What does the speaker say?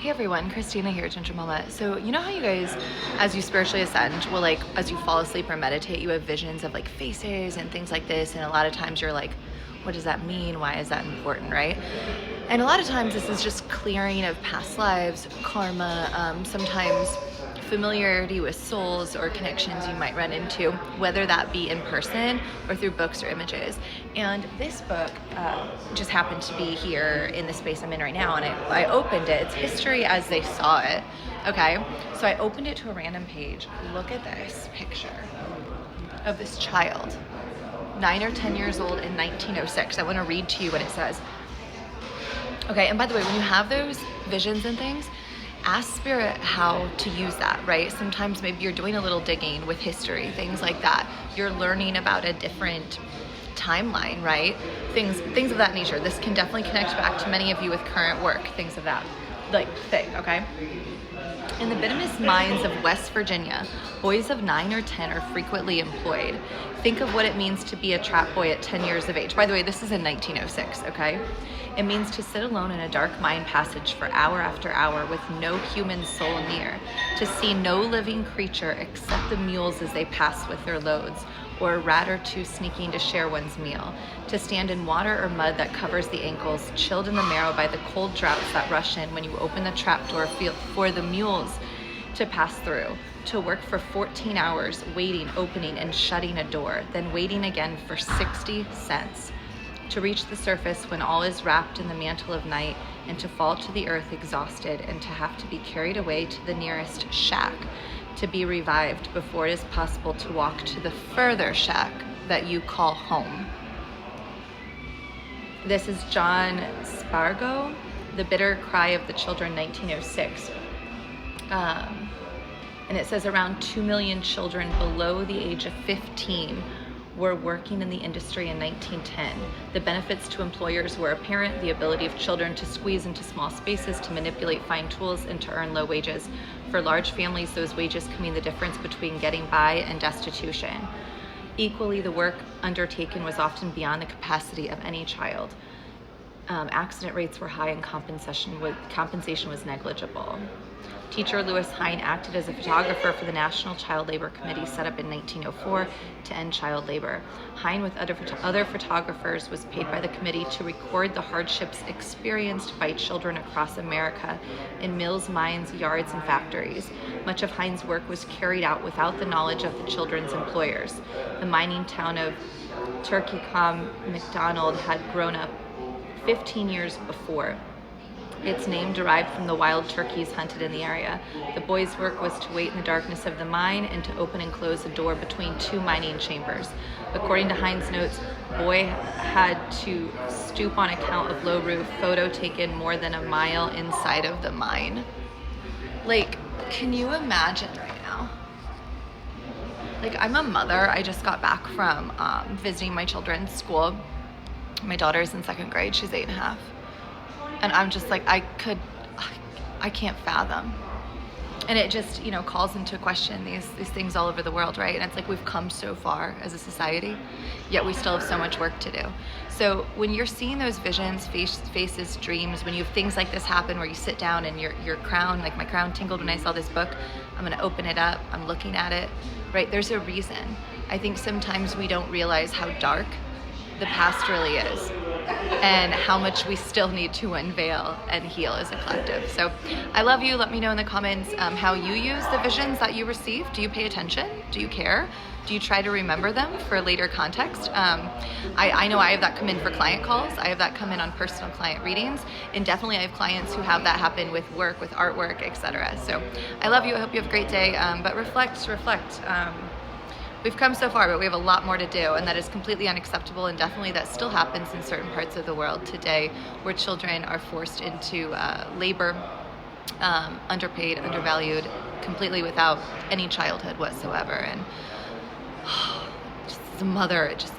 Hey everyone, Christina here, Ginger Mama. So you know how you guys, as you spiritually ascend, will as you fall asleep or meditate, you have visions of faces and things like this, and a lot of times you're like, what does that mean? Why is that important, right? And a lot of times this is just clearing of past lives, karma, sometimes familiarity with souls or connections you might run into, whether that be in person or through books or images. And this book just happened to be here in the space I'm in right now, and I opened it. It's history as they saw it. Okay, so I opened it to a random page. Look at this picture of this child, 9 or 10 years old in 1906. I want to read to you what it says. Okay, and by the way, when you have those visions and things, ask spirit how to use that, right? Sometimes maybe you're doing a little digging with history, things like that. You're learning about a different timeline, right? Things of that nature. This can definitely connect back to many of you with current work, things of that thing, okay? In the bigamous mines of West Virginia, boys of 9 or 10 are frequently employed. Think of what it means to be a trap boy at 10 years of age. By the way, this is in 1906, okay? It means to sit alone in a dark mine passage for hour after hour with no human soul near, to see no living creature except the mules as they pass with their loads, or a rat or two sneaking to share one's meal, to stand in water or mud that covers the ankles, chilled in the marrow by the cold draughts that rush in when you open the trapdoor for the mules to pass through, to work for 14 hours, waiting, opening, and shutting a door, then waiting again for 60 cents. To reach the surface when all is wrapped in the mantle of night, and to fall to the earth exhausted, and to have to be carried away to the nearest shack, to be revived before it is possible to walk to the further shack that you call home. This is John Spargo, The Bitter Cry of the Children, 1906. And it says around 2 million children below the age of 15 were working in the industry in 1910. The benefits to employers were apparent: the ability of children to squeeze into small spaces, to manipulate fine tools, and to earn low wages. For large families, those wages can mean the difference between getting by and destitution. Equally, the work undertaken was often beyond the capacity of any child. Accident rates were high and compensation was negligible. Teacher Lewis Hine acted as a photographer for the National Child Labor Committee set up in 1904 to end child labor. Hine, with other photographers, was paid by the committee to record the hardships experienced by children across America in mills, mines, yards, and factories. Much of Hine's work was carried out without the knowledge of the children's employers. The mining town of Turkeycombe McDonald had grown up 15 years before. Its name derived from the wild turkeys hunted in the area. The boy's work was to wait in the darkness of the mine and to open and close a door between two mining chambers. According to Hine's notes, boy had to stoop on account of low roof, photo taken more than a mile inside of the mine. Can you imagine right now? I'm a mother. I just got back from visiting my children's school. My daughter's in 2nd grade. She's 8.5. And I'm just I can't fathom. And it just, calls into question these things all over the world, right? And it's we've come so far as a society, yet we still have so much work to do. So when you're seeing those visions, faces, dreams, when you have things like this happen where you sit down and your crown, my crown tingled when I saw this book, I'm gonna open it up, I'm looking at it, right? There's a reason. I think sometimes we don't realize how dark the past really is, and how much we still need to unveil and heal as a collective. So I love you. Let me know in the comments how you use the visions that you receive. Do you pay attention? Do you care? Do you try to remember them for later context? I know I have that come in for client calls. I have that come in on personal client readings. And definitely I have clients who have that happen with work, with artwork, etc. So I love you. I hope you have a great day. But reflect. We've come so far, but we have a lot more to do, and that is completely unacceptable, and definitely that still happens in certain parts of the world today where children are forced into labor, underpaid, undervalued, completely without any childhood whatsoever. And just as a mother, it just,